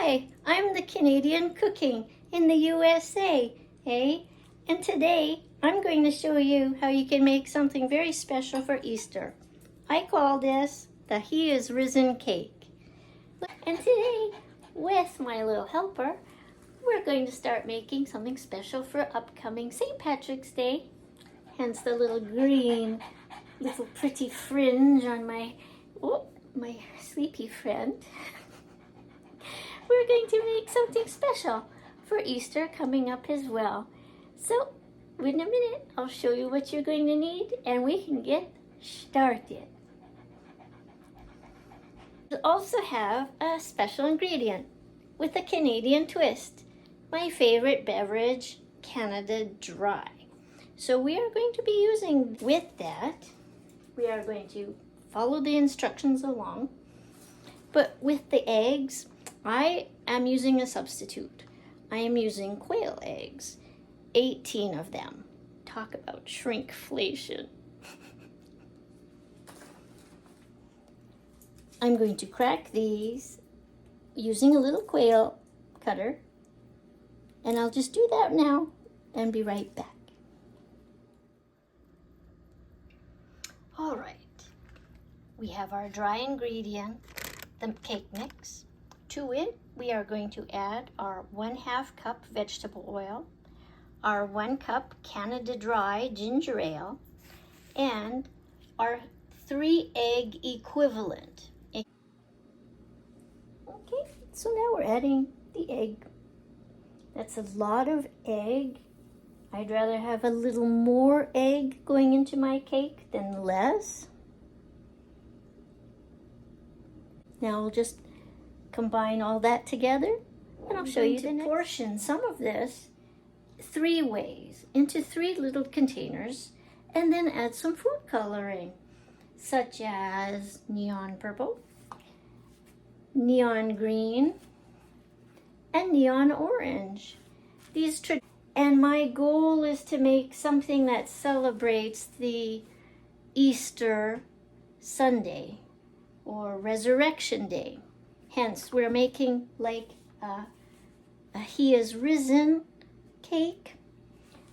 Hi, I'm the Canadian cooking in the USA, eh? And today I'm going to show you how you can make something very special for Easter. I call this the He is Risen cake. And today, with my little helper, we're going to start making something special for upcoming St. Patrick's Day. Hence the little green, little pretty fringe on my sleepy friend. We're going to make something special for Easter coming up as well. So, in a minute, I'll show you what you're going to need and we can get started. We also have a special ingredient with a Canadian twist. My favorite beverage, Canada Dry. So we are going to be using, with that, we are going to follow the instructions along. But with the eggs, I am using a substitute. I am using quail eggs, 18 of them. Talk about shrinkflation. I'm going to crack these using a little quail cutter, and I'll just do that now and be right back. All right, we have our dry ingredient, the cake mix. To it, we are going to add our 1/2 cup vegetable oil, our 1 cup Canada Dry ginger ale, and our 3 egg equivalent. Okay, so now we're adding the egg. That's a lot of egg. I'd rather have a little more egg going into my cake than less. Now we'll just combine all that together and I'll show you the next. Portion some of this 3 ways into 3 little containers and then add some food coloring such as neon purple, neon green, and neon orange. And my goal is to make something that celebrates the Easter Sunday or Resurrection Day. Hence, we're making like a He is Risen cake.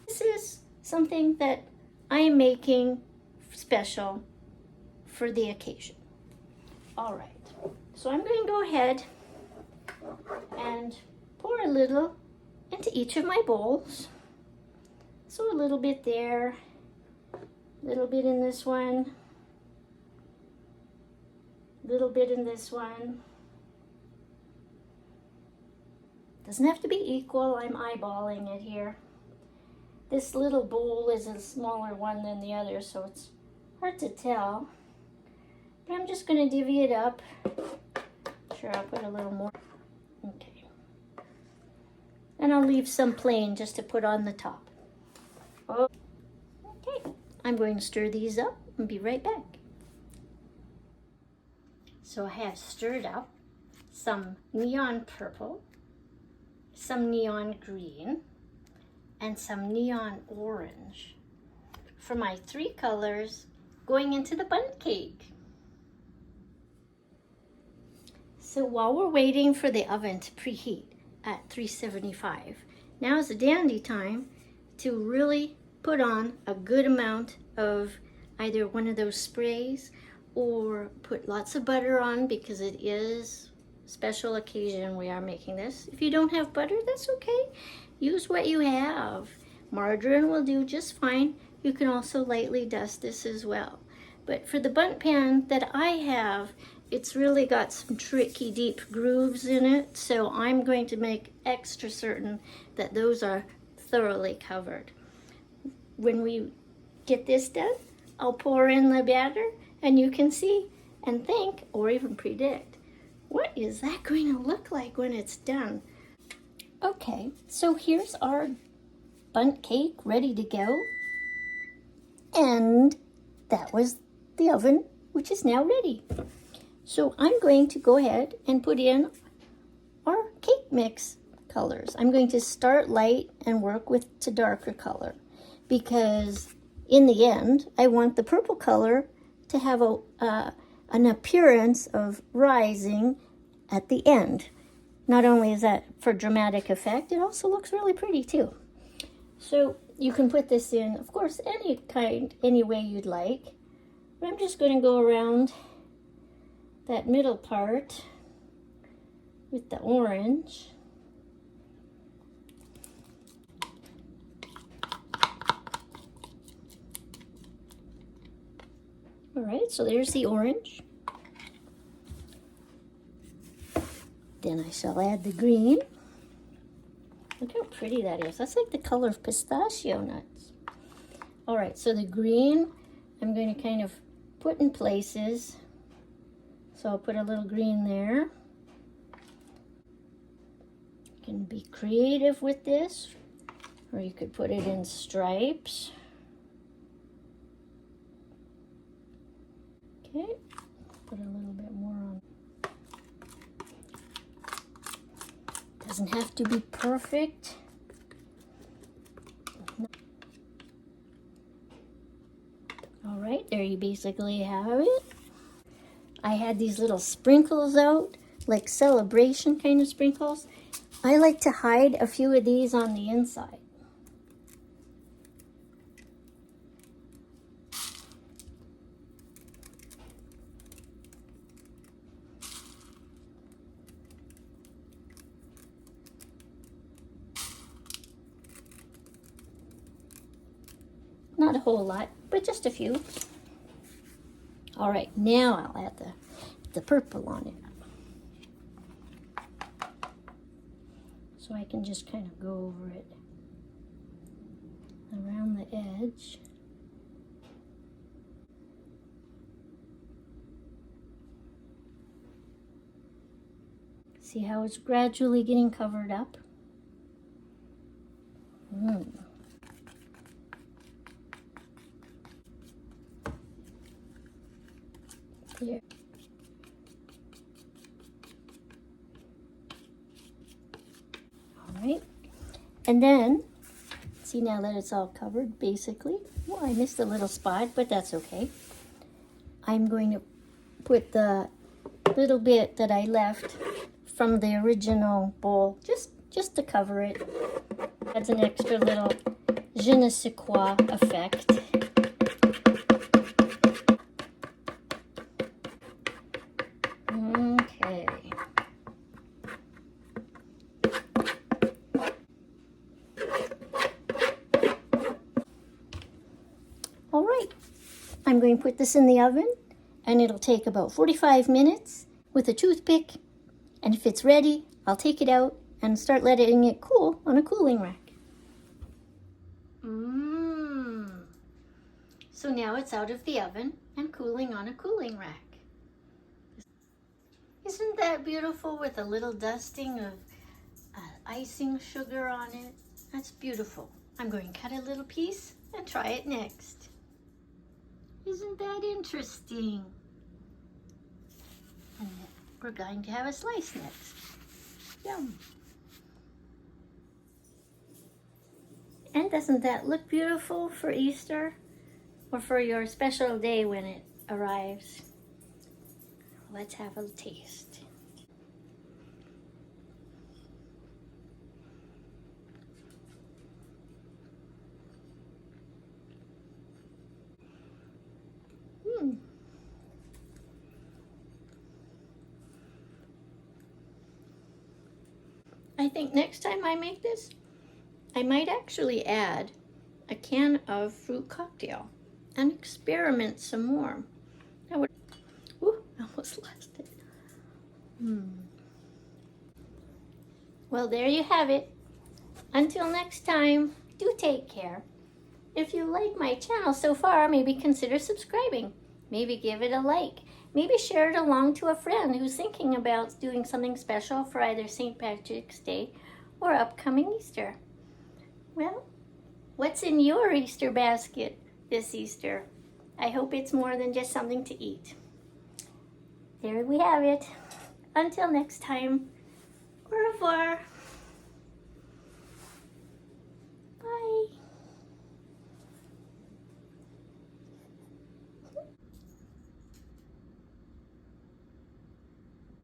This is something that I'm making special for the occasion. All right, so I'm going to go ahead and pour a little into each of my bowls. So a little bit there, a little bit in this one, a little bit in this one. Doesn't have to be equal, I'm eyeballing it here. This little bowl is a smaller one than the other, so it's hard to tell. But I'm just going to divvy it up. Sure, I'll put a little more. Okay. And I'll leave some plain just to put on the top. Okay, I'm going to stir these up and be right back. So I have stirred up some neon purple, some neon green, and some neon orange for my 3 colors going into the Bundt cake. So while we're waiting for the oven to preheat at 375, now is the dandy time to really put on a good amount of either one of those sprays or put lots of butter on because it is special occasion we are making this. If you don't have butter, that's okay. Use what you have. Margarine will do just fine. You can also lightly dust this as well. But for the Bundt pan that I have, it's really got some tricky deep grooves in it, so I'm going to make extra certain that those are thoroughly covered. When we get this done, I'll pour in the batter and you can see and think or even predict, what is that going to look like when it's done? Okay, so here's our Bundt cake ready to go. And that was the oven, which is now ready. So I'm going to go ahead and put in our cake mix colors. I'm going to start light and work to darker color because in the end, I want the purple color to have an appearance of rising at the end. not only is that for dramatic effect, it also looks really pretty too. So you can put this in, of course, any way you'd like. But I'm just going to go around that middle part with the orange. All right, so there's the orange. Then I shall add the green. Look how pretty that is. That's like the color of pistachio nuts. All right, so the green, I'm going to kind of put in places. So I'll put a little green there. You can be creative with this, or you could put it in stripes. Okay, put a little bit more on. Doesn't have to be perfect. All right, there you basically have it. I had these little sprinkles out, like celebration kind of sprinkles. I like to hide a few of these on the inside. Not a whole lot, but just a few. All right, now I'll add the purple on it. So I can just kind of go over it around the edge. See how it's gradually getting covered up? There. All right, and then see, now that it's all covered basically, well, I missed a little spot, but that's okay. I'm going to put the little bit that I left from the original bowl just to cover it. Adds an extra little je ne sais quoi effect. Okay. All right, I'm going to put this in the oven, and it'll take about 45 minutes with a toothpick, and if it's ready, I'll take it out and start letting it cool on a cooling rack. So now it's out of the oven and cooling on a cooling rack. Isn't that beautiful with a little dusting of icing sugar on it? That's beautiful. I'm going to cut a little piece and try it next. Isn't that interesting? And we're going to have a slice next. Yum. And doesn't that look beautiful for Easter or for your special day when it arrives? Let's have a taste. I think next time I make this, I might actually add a can of fruit cocktail and experiment some more. I would, ooh, I almost lost it. Well, there you have it. Until next time, do take care. If you like my channel so far, maybe consider subscribing. Maybe give it a like. Maybe share it along to a friend who's thinking about doing something special for either St. Patrick's Day or upcoming Easter. Well, what's in your Easter basket this Easter? I hope it's more than just something to eat. There we have it. Until next time, au revoir.